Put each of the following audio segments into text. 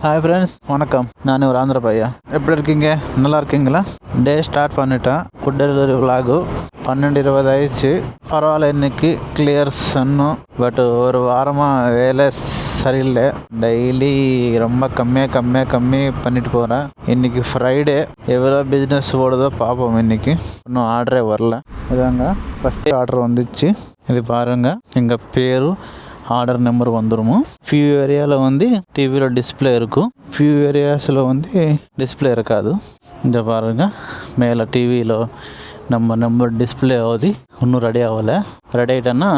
Hi friends, வணக்கம். நான் ஒரு ஆந்திர பையா. எப்படி இருக்கீங்க? நல்லா இருக்கீங்களா? டே ஸ்டார்ட் பண்ணிட்டேன். ஃபுட் டெலிவரி விலாகு 12:20 ஆயிடுச்சு. பரவாயில்ல, இன்னைக்கு கிளியர் சன்னும். பட் ஒரு வாரமாக வேலை சரியில்லை. டெய்லி ரொம்ப கம்மி பண்ணிட்டு போகிறேன். இன்றைக்கி ஃப்ரைடே, எவ்வளோ பிஸ்னஸ் ஓடுதோ பார்ப்போம். இன்றைக்கி இன்னும் ஆர்டரே வரல. இதாங்க ஃபஸ்ட்டு ஆர்டர் வந்துச்சு. இது பாருங்கள், எங்கள் பேரும் ஆர்டர் நம்பர் வந்துடும். ஃபியூ ஏரியாவில் வந்து டிவியில் டிஸ்பிளே இருக்கும், ஃபியூ ஏரியாஸில் வந்து டிஸ்பிளே இருக்காது. இந்த பாருங்கள், மேலே டிவியில் நம்ம நம்பர் டிஸ்பிளே ஆகுது. இன்னும் ரெடி ஆகலை. ரெடி ஆகிட்டேன்னா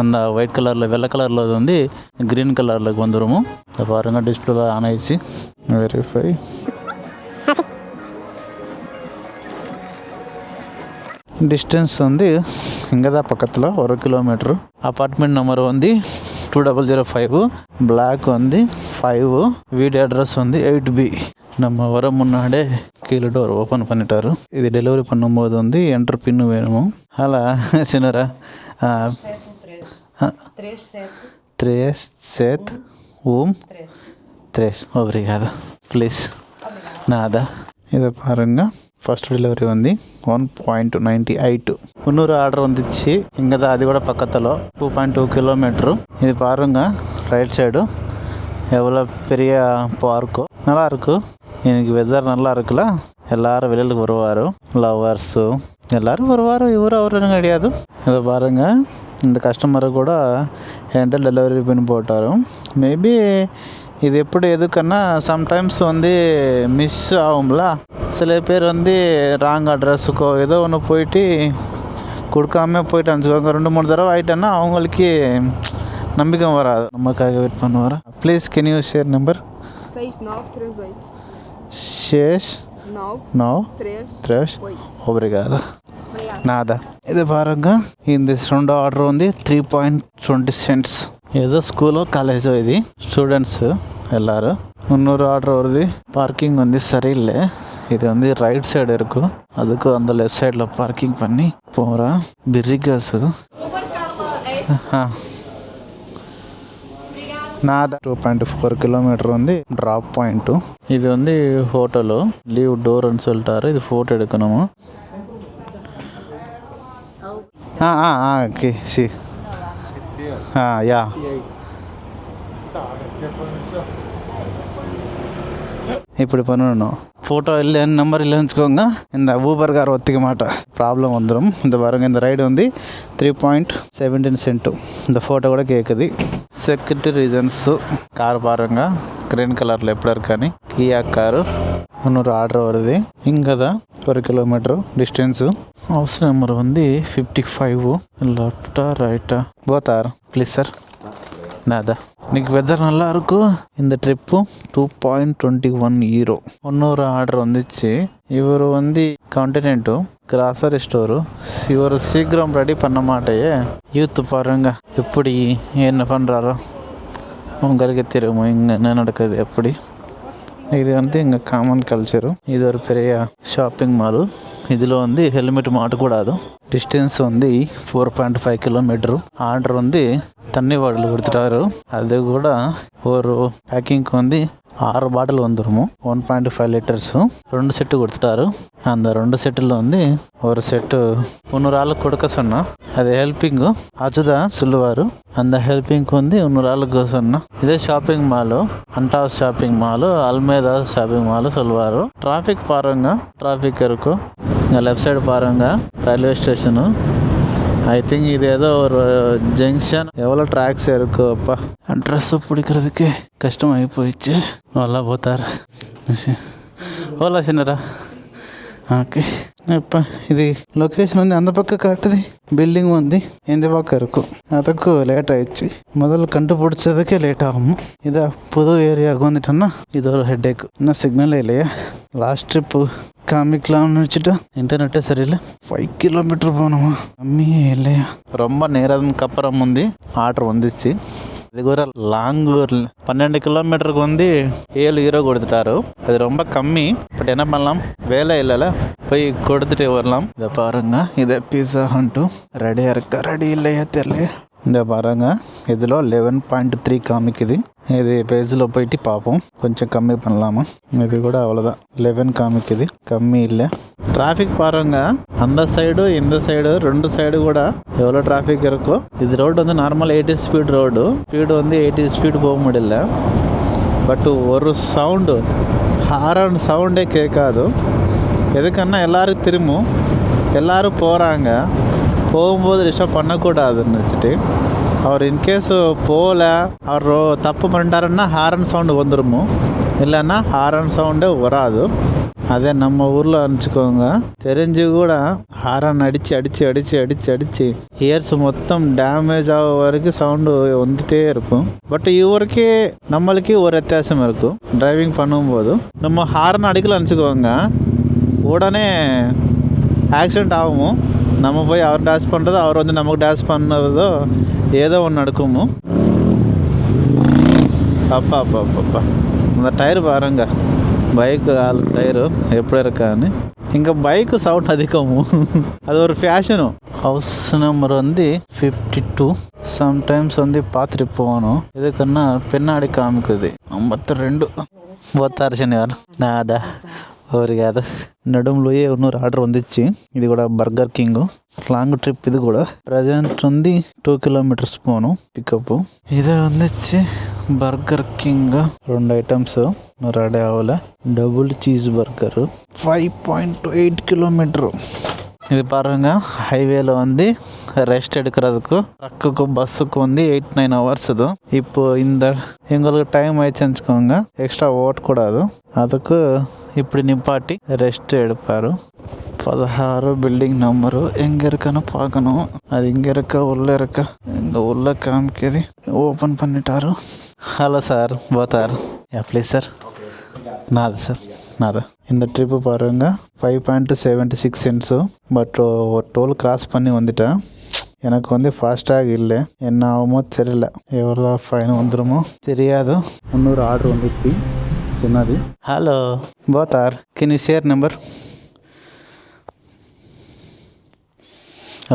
அந்த ஒயிட் கலரில் வெள்ளை கலரில் வந்து க்ரீன் கலரில் வந்துடும். இந்த பாருங்கள், டிஸ்பிளே ஆன் ஆயிடுச்சு. வெரிஃபை. டிஸ்டன்ஸ் வந்து இங்கே தான் பக்கத்தில் 1 கிலோமீட்ரு. அப்பார்ட்மெண்ட் நம்பர் வந்து 2005, பிளாக் வந்து 5, வீடு அட்ரஸ் வந்து 8B. நம்ம வர முன்னாடி கீழே டோர் ஓப்பன் பண்ணிட்டாரு. இது டெலிவரி பண்ணும்போது வந்து என்ட்ரு பின்னு வேணும். Hello சின்னரா, 3 obrigado. ப்ளீஸ் நாதா. இதை பாருங்கள், ஃபஸ்ட் டெலிவரி வந்து 1.98. இன்னொரு ஆர்டர் வந்துச்சு. இங்கே தான், அது கூட பக்கத்தில் 2.2 கிலோமீட்ரு. இது பாருங்கள், ரைட் சைடு எவ்வளோ பெரிய பார்க்கு. நல்லாயிருக்கு. எனக்கு வெதர் நல்லா இருக்குல்ல. எல்லோரும் வெளியில் வருவார், லவர்ஸு எல்லோரும் வருவார். அவருன்னு கிடையாது. இதை பாருங்கள், இந்த கஸ்டமரை கூட என்கிட்ட டெலிவரி பண்ணி போட்டார். மேபி இது எப்படி எதுக்குன்னா, சம்டைம்ஸ் வந்து மிஸ் ஆகும்ல. சில பேர் வந்து ராங் அட்ரஸுக்கோ ஏதோ ஒன்று போயிட்டு கொடுக்காம போயிட்டு அனுப்பிச்சுக்கோங்க. 2-3 தடவை ஆகிட்டேன்னா அவங்களுக்கு நம்பிக்கை வராது. நமக்காக வெயிட் பண்ணுவார். Please can you share number? 6 obrigado. நாதா. இது பாருங்க, இந்த 2 ஆர்டர் வந்து 3.20 cents. ஏதோ ஸ்கூலோ காலேஜோ இது ஸ்டூடெண்ட்ஸு எல்லோரும். இன்னொரு ஆர்டர் வருது. பார்க்கிங் வந்து சரியில்லை. இது வந்து ரைட் சைடு இருக்கும், அதுக்கு அந்த லெஃப்ட் சைடில் பார்க்கிங் பண்ணி போகிறேன். பிரிகாஸு நாதா. 2.4 கிலோமீட்டர் வந்து ட்ராப் பாயிண்ட்டும். இது வந்து ஹோட்டலு, லீவ் டோர்னு சொல்லிட்டாரு. இது ஃபோட்டோ எடுக்கணுமா? ஓகே சி. யா. இப்படி பண்ணணும். ஃபோட்டோ இல்லைன்னு, நம்பர் இல்லைன்னு வச்சுக்கோங்க, இந்த ஊபர் கார் ஒத்திக்க மாட்டேன், ப்ராப்ளம் வந்துடும். இந்த பாருங்கள், இந்த ரைடு வந்து 3.17 cents. இந்த ஃபோட்டோ கூட கேட்குது. Security reasons. கார் பாருங்கள், க்ரீன் கலரில் எப்படி இருக்கான்னு. கியா காரு. இன்னொரு ஆர்டர் வருது. இங்கே தான் 1 கிலோமீட்டரு டிஸ்டன்ஸு. ஹவுஸ் நம்பர் வந்து 55. லெஃப்டா ரைட்டா? போத்தார் ப்ளீஸ் சார். நாதா. இன்றைக்கி வெதர் நல்லா இருக்கும். இந்த ட்ரிப்பு 2.21 euro. இன்னொரு ஆர்டர் வந்துச்சு. இவர் வந்து கான்டினென்ட்டு கிராசரி ஸ்டோரு. இவர் சீக்கிரம் ரெடி பண்ண மாட்டேயே. யூத்து பாருங்க எப்படி என்ன பண்ணுறாரோ. உங்களுக்கு தெரியுமா இங்கே என்ன நடக்குது எப்படி? இது வந்து எங்கள் காமன் கல்ச்சரு. இது ஒரு பெரிய ஷாப்பிங் மால். இதில் வந்து ஹெல்மெட் மாட்டக்கூடாது. டிஸ்டன்ஸ் வந்து 4.5 கிலோமீட்டரு. ஆர்டர் வந்து தண்ணி பாட்டில் கொடுத்துட்டாரு. அது கூட ஒரு பேக்கிங்க்கு வந்து 6 பாட்டில் வந்துடும். 1.5 லிட்டர்ஸு. 2 செட்டு கொடுத்துட்டாரு. அந்த 2 செட்டில் வந்து ஒரு செட்டு இன்னொரு ஆளுக்கு கொடுக்க சொன்னால், அது ஹெல்ப்பிங்கு அதுதான் சொல்லுவார். அந்த ஹெல்ப்பிங்க்கு வந்து இன்னொரு ஆளுக்கு சொன்னால், இதே ஷாப்பிங் மாலு, அண்டாஸ் ஷாப்பிங் மாலு, அல்மேதா ஷாப்பிங் மாலு சொல்லுவார். டிராஃபிக் பாருங்கள், டிராஃபிக் இருக்கும். இங்கே லெஃப்ட் சைடு பாருங்கள், ரயில்வே ஸ்டேஷனு. ஐ திங்க் இது ஏதோ ஒரு ஜங்ஷன். எவ்வளோ ட்ராக்ஸ் இருக்குது அப்பா. அட்ரஸ்ஸு பிடிக்கிறதுக்கு கஷ்டமாகி போயிடுச்சு. நல்லா போத்தார். ஓலா சின்னரா. ஓகே. இப்போ இது லொக்கேஷன் வந்து அந்த பக்கம் காட்டுது. பில்டிங் வந்து இந்த பக்கம் இருக்கும். அதுக்கும் லேட் ஆயிடுச்சு. முதல்ல கண்டுபிடிச்சதுக்கே லேட் ஆகும். இதை புது ஏரியாவுக்கு வந்துட்டோன்னா இது ஒரு ஹெட்டேக்கு. இன்னும் சிக்னலே இல்லையா? லாஸ்ட் ட்ரிப்பு காமிக்கலாம்னு வச்சுட்டு இன்டர்நெட்டே சரியில்லை. 5 கிலோமீட்டர் போகணுமா? கம்மியே இல்லையா? ரொம்ப நேரத்துக்கு அப்புறம் வந்து ஆர்டர் வந்துச்சு. இதுக்கு ஒரு லாங் 12 கிலோமீட்டருக்கு வந்து 7 euro கொடுத்துட்டாரு. அது ரொம்ப கம்மி. பட் என்ன பண்ணலாம், வேலை இல்லைல்ல, போய் கொடுத்துட்டு வரலாம். இதை பாருங்க, இதை பீஸா ஹண்ட்டும் ரெடியாக இருக்கா, ரெடி இல்லையா தெரியல. இந்த பாருங்க இதில் 11.3 காமிக்குது. இது பேஜில் போயிட்டு பார்ப்போம், கொஞ்சம் கம்மி பண்ணலாமா. இது கூட அவ்வளோதான், 11 காமிக்குது, கம்மி இல்லை. டிராஃபிக் பாருங்க, அந்த சைடு இந்த சைடு ரெண்டு சைடு கூட எவ்வளோ டிராஃபிக் இருக்கும். இது ரோடு வந்து நார்மல் 80 ஸ்பீட் ரோடு, ஸ்பீடு வந்து 80 ஸ்பீடு போக முடியல. பட் ஒரு சவுண்டு ஹாரன் சவுண்டே கேட்காது. எதுக்குன்னா எல்லாரும் திரும்பும், எல்லோரும் போகிறாங்க, போகும்போது டிஸ்டர்ப் பண்ணக்கூடாதுன்னு வச்சுட்டு அவர் இன்கேஸ் போகல, அவர் தப்பு பண்ணிட்டாருன்னா ஹாரன் சவுண்டு வந்துடுமோ, இல்லைன்னா ஹாரன் சவுண்டே வராது. அதே நம்ம ஊரில் அனுப்பிச்சிக்கோங்க, தெரிஞ்சு கூட ஹாரன் அடித்து இயர்ஸ் மொத்தம் டேமேஜ் ஆக வரைக்கும் சவுண்டு வந்துகிட்டே இருக்கும். பட் இவருக்கே நம்மளுக்கே ஒரு வித்தியாசம் இருக்கும். டிரைவிங் பண்ணும்போது நம்ம ஹாரன் அடிக்கல அனுப்பிச்சிக்கோங்க, உடனே ஆக்சிடெண்ட் ஆகும். நம்ம போய் அவர் டேஷ் பண்ணுறதோ, அவர் வந்து நமக்கு டேஷ் பண்ணுறதோ ஏதோ ஒன்று நடக்குமோ. அப்பா இந்த டயர் பாருங்க, பைக்கு டயரு எப்படி இருக்கான்னு. இங்கே பைக்கு சவுண்ட் அதிகமும், அது ஒரு ஃபேஷனும். ஹவுஸ் நம்பர் வந்து 52. சம்டைம்ஸ் வந்து பார்த்துட்டு போகணும். இதுக்குன்னா பின்னாடி காமிக்குது 52. 56 శనివారం నాదా ஒரு కాదు. నడుములోయే இன்னொரு ஆர்டர் வந்துச்சு. இது கூட பர்கர் கிங்கு லாங் ட்ரிப். இது கூட ப்ரெசென்ட் வந்து 2 kilometers போகணும் பிக்கப்பு. இது வந்துச்சு பர்கர் கிங்கு 2 ஐட்டம்ஸு, இன்னொரு அடை ஆகல. Double cheese burger 5.8 kilometers. இது பாருங்க, ஹைவேல வந்து ரெஸ்ட் எடுக்கிறதுக்கு ட்ரக்குக்கு பஸ்ஸுக்கு வந்து 8-9 hours. இப்போ இந்த எங்களுக்கு டைம் ஆயிடுச்சு வச்சுக்கோங்க, எக்ஸ்ட்ரா ஓட்டக்கூடாது, அதுக்கு இப்படி நிப்பாட்டி ரெஸ்ட் எடுப்பார். 16 பில்டிங் நம்பரு எங்கே இருக்குன்னு பார்க்கணும். அது இங்கே இருக்க உள்ளே இருக்க, இந்த உள்ள காமிக்குது. ஓப்பன் பண்ணிட்டாரு. ஹலோ சார், போத்தார் ப்ளீஸ் சார். நாது சார், நாதா. இந்த ட்ரிப்பு பாருங்க 5.76 cents. பட் ஒரு டோல் கிராஸ் பண்ணி வந்துட்டேன். எனக்கு வந்து ஃபாஸ்டாக இல்லை, என்ன ஆகுமோ தெரியல, எவ்வளோ ஃபைன் வந்துடுமோ தெரியாது. இன்னொரு ஆர்டர் வந்துச்சு சின்னது. Hello போத்தார், can you share number?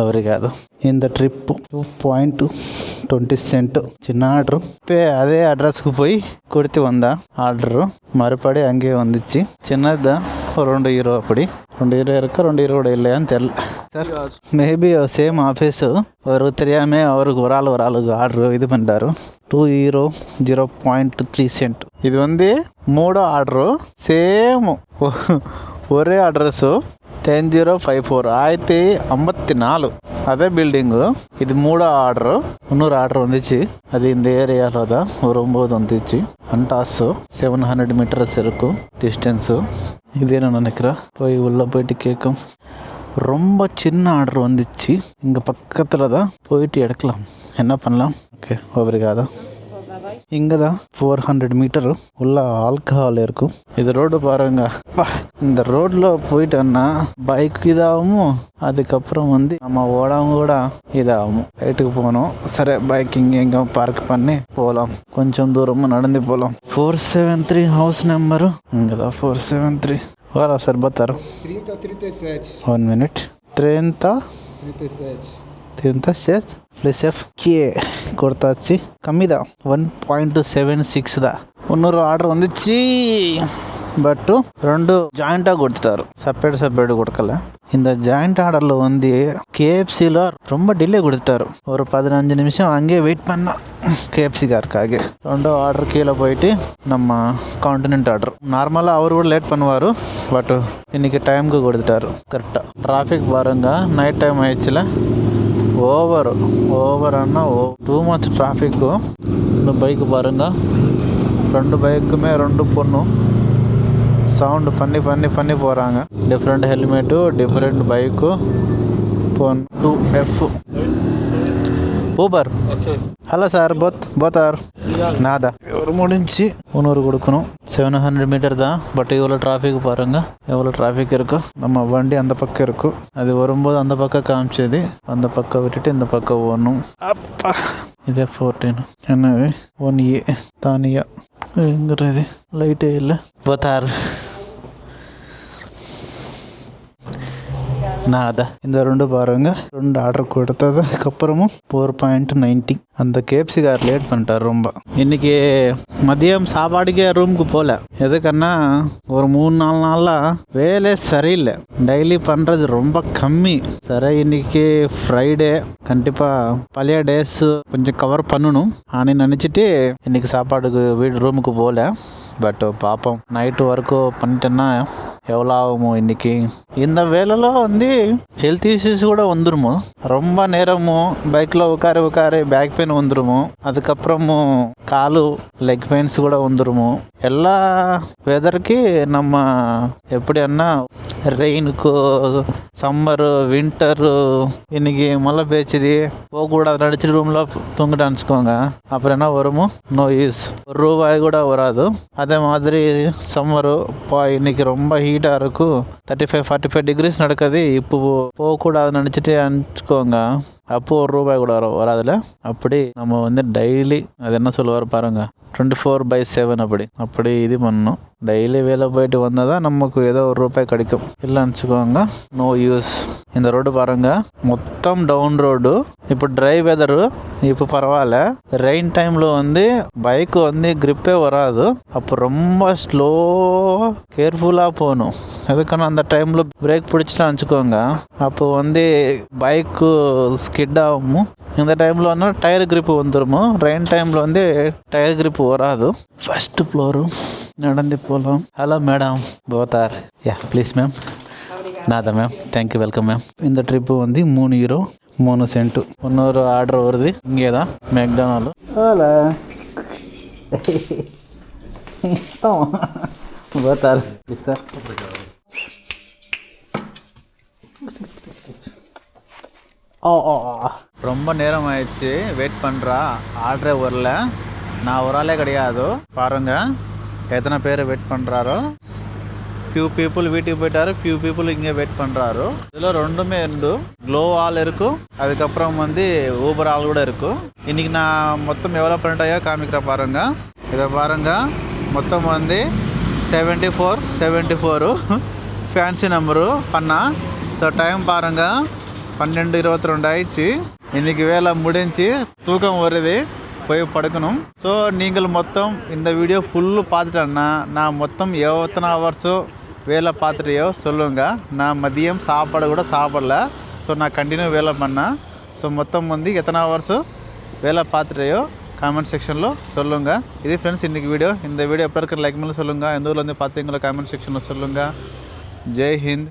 அவரு కాదు. இந்த ட்ரிப்பு 2.20 cents சின்ன ஆர்டரு. இப்போ அதே அட்ரஸ்க்கு போய் கொடுத்து வந்தா ஆர்டரு மறுபடி அங்கேயே வந்துச்சு. சின்னதுதான், ஒரு €2 அப்படி. €2 இருக்கா, €2 கூட இல்லையான்னு தெரில சார். மேபி சேம் ஆஃபீஸு, ஒரு தெரியாமல் அவருக்கு ஒரு ஆளுக்கு ஆர்டரு இது பண்ணிட்டாரு. €2 0.3 cents. இது வந்து 3 ஆர்டரு சேம், ஒரே அட்ரஸ்ஸு 10054 1054 అదే బిల్డింగు. ఇది 3వ ఆర్డరు. இன்னொரு ஆர்டர் வந்துச்சு, அது இந்த ஏரியாவில் தான். ஒரு 9 வந்துச்சு. அண்டாஸு 700 meters இருக்கும் டிஸ்டன்ஸு. இதே நான் நினைக்கிறேன். போய் உள்ளே போயிட்டு கேட்கும். ரொம்ப சின்ன ஆர்டர் வந்துச்சு, இங்கே பக்கத்தில் தான், போயிட்டு எடுக்கலாம். என்ன பண்ணலாம்? ஓகே, ஒவ்வொருக்காக இங்கே தான் 400 meters உள்ள ஆல்கஹால் இருக்கும். இது ரோடு பாருங்க, இந்த ரோட்டில் போயிட்டோன்னா பைக் இதாகும், அதுக்கப்புறம் வந்து நம்ம ஓடாமல் கூட இதாகும். ரைட்டுக்கு போகணும். சரி, பைக் இங்கே பார்க் பண்ணி போகலாம். கொஞ்சம் தூரமாக நடந்து போகலாம். 473 ஹவுஸ் நம்பரு இங்கே தான். 473 வரா சார், பத்தாரு 1 minute 37 ப்ளஸ் எஃப்கே கொடுத்தாச்சு. கம்மி தான், 1.76 தான். இன்னொரு ஆர்டர் வந்துச்சு, பட்டு 2 ஜாயிண்ட்டாக கொடுத்துட்டாரு, செப்பரேட் கொடுக்கல. இந்த ஜாயிண்ட் ஆர்டரில் வந்து கேஎஃப்சியில் ரொம்ப டிலே கொடுத்துட்டாரு. ஒரு 15 நிமிஷம் அங்கேயே வெயிட் பண்ணால் கேஎஃப்சிக்காருக்காக. 2 ஆர்டர் கீழே போயிட்டு நம்ம கான்டினென்ட் ஆர்டர். நார்மலாக அவர் கூட லேட் பண்ணுவார், பட் இன்றைக்கி டைமுக்கு கொடுத்துட்டாரு கரெக்டாக. டிராஃபிக் பாருங்க, நைட் டைம் ஆயிடுச்சுல, ஓவர் அண்ணா டூ மச் டிராஃபிக்கு. இந்த பைக்கு பாருங்க, 2 பைக்குமே 2 பொண்ணும் சவுண்டு பண்ணி போகிறாங்க. Different helmet, different bike. 2F Uber. Hello sir, போத்தார் நாதா. ஒரு முடிஞ்சு இன்னொரு கொடுக்கணும். 700 meters தான். பட் இவ்வளோ டிராஃபிக் பாருங்கள், எவ்வளோ டிராஃபிக் இருக்கும். நம்ம வண்டி அந்த பக்கம் இருக்கும், அது வரும்போது அந்த பக்கம் காமிச்சது, அந்த பக்கம் விட்டுட்டு இந்த பக்கம் ஓடணும். அப்பா, இதே 14 என்னது 1A தானியா எங்கிறது லைட்டே இல்லை. போத்தார் நான் அதான் இந்த 2 பாருங்க 2 ஆர்டர் கொடுத்தது அதுக்கப்புறமும் 4.90 அந்த கேப்சிகார் லேட் பண்ணிட்டார் ரொம்ப. இன்னைக்கு மதியம் சாப்பாடுக்கே ரூமுக்கு போகல. எதுக்குன்னா ஒரு 3-4 நாளாக வேலை சரியில்லை. டெய்லி பண்ணுறது ரொம்ப கம்மி. சரி இன்னைக்கு ஃப்ரைடே கண்டிப்பாக பழைய டேஸ் கொஞ்சம் கவர் பண்ணணும் ஆனால் நினச்சிட்டு இன்னைக்கு சாப்பாடுக்கு ரூமுக்கு போகல. பட் பார்ப்போம் நைட்டு ஒர்க்கு பண்ணிட்டேன்னா எவ்வளோ ஆகுமோ இன்னைக்கு. இந்த வேலையில் வந்து ஹெல்த் இஷ்யூஸ் கூட வந்துடுமோ, ரொம்ப நேரமும் பைக்கில் உட்கார பேக் பெயின் வந்துடுமோ, அதுக்கப்புறமும் காலு லெக் பெயின்ஸ் கூட வந்துடுமோ. எல்லா வெதருக்கு நம்ம எப்படின்னா ரெயினுக்கு சம்மரு வின்டரு இன்னைக்கு மழை பெய்ச்சுது போகக்கூடாது நடிச்சிட்டு ரூமில் தூங்கிட்டு அனுப்பிச்சுக்கோங்க. அப்புறம் என்ன வருமோ நோ யூஸ், ₹1 கூட வராது. அதே மாதிரி சம்மரு இன்னைக்கு ரொம்ப ஹீட்டாக இருக்கும், 35-45 டிகிரிஸ் நடக்குது. இப்போ போகக்கூடாதுன்னு நினச்சிட்டு அனுப்பிச்சுக்கோங்க, அப்போ ₹1 கூட வராதுல. அப்படி நம்ம வந்து டெய்லி அது என்ன சொல்லுவார் பாருங்க 24/7 அப்படி இது பண்ணணும். டெய்லி வேலை போயிட்டு வந்தால் தான் நமக்கு ஏதோ ₹1 கிடைக்கும். இல்லைன்னு வச்சுக்கோங்க நோ யூஸ். இந்த ரோடு பாருங்க மொத்தம் டவுன் ரோடு. இப்போ ட்ரை வெதரு இப்போ பரவாயில்ல. ரெயின் டைமில் வந்து பைக்கு வந்து கிரிப்பே வராது. அப்போ ரொம்ப ஸ்லோ கேர்ஃபுல்லாக போகணும். அதுக்கான அந்த டைமில் பிரேக் பிடிச்சிட்டான்னு வச்சுக்கோங்க, அப்போ வந்து பைக்கு ஸ்கிட் ஆகும். இந்த டைமில் வந்து டயர் கிரிப்பு வந்துடுமோ. ரெயின் டைமில் வந்து டயர் கிரிப்பு வராது. ஃபஸ்ட்டு ஃப்ளோரு நடந்து போகலாம். Hello madam போத்தார் yeah please ma'am. நாதா மேம் தேங்க்யூ வெல்கம் மேம். இந்த ட்ரிப்பு வந்து €3.03. இன்னொரு ஆர்டர் வருது இங்கே தான் மெக்டானல்டு. Hello போத்தார் please sir. ரொம்ப நேரம் ஆயிடுச்சு வெயிட் பண்ணுறா. ஆர்டரே வரல. நான் ஒரு ஆளே கிடையாது பாருங்க எத்தனை பேர் வெயிட் பண்ணுறாரோ. ஃபியூ பீப்புள் வீட்டுக்கு போயிட்டாரு, ஃபியூ பீப்புள் இங்கே வெயிட் பண்ணுறாரு. இதில் ரெண்டுமே க்ளோ ஆள் இருக்கும், அதுக்கப்புறம் வந்து ஊபர் ஆள் கூட இருக்கும். இன்றைக்கி நான் மொத்தம் எவ்வளோ பண்ணிட்டாயோ காமிக்கிறேன் பாருங்க. இதை பாருங்க மொத்தம் வந்து 74 ஃபேன்சி நம்பரு பண்ணா. ஸோ டைம் பாருங்கள் 12:22 ஆயிடுச்சு. இன்றைக்கி வேலை முடிஞ்சு தூக்கம் வருது, போய் படுக்கணும். ஸோ நீங்கள் மொத்தம் இந்த வீடியோ ஃபுல்லு பார்த்துட்டேன்னா நான் மொத்தம் எத்தனை ஹவர்ஸோ வேலை பார்த்துட்டையோ சொல்லுங்கள். நான் மதியம் சாப்பாடு கூட சாப்பிடல. ஸோ நான் கண்டினியூ வேலை பண்ணேன். ஸோ மொத்தம் வந்து எத்தனை ஹவர்ஸோ வேலை பார்த்துட்டையோ காமெண்ட் செக்ஷனில் சொல்லுங்கள். இது ஃப்ரெண்ட்ஸ் இன்றைக்கி வீடியோ. இந்த வீடியோ எப்போ இருக்கிற லைக் பண்ணி சொல்லுங்கள். எந்த ஊரில் வந்து பார்த்தீங்களோ காமெண்ட் செக்ஷனில் சொல்லுங்கள். ஜெய் ஹிந்த்.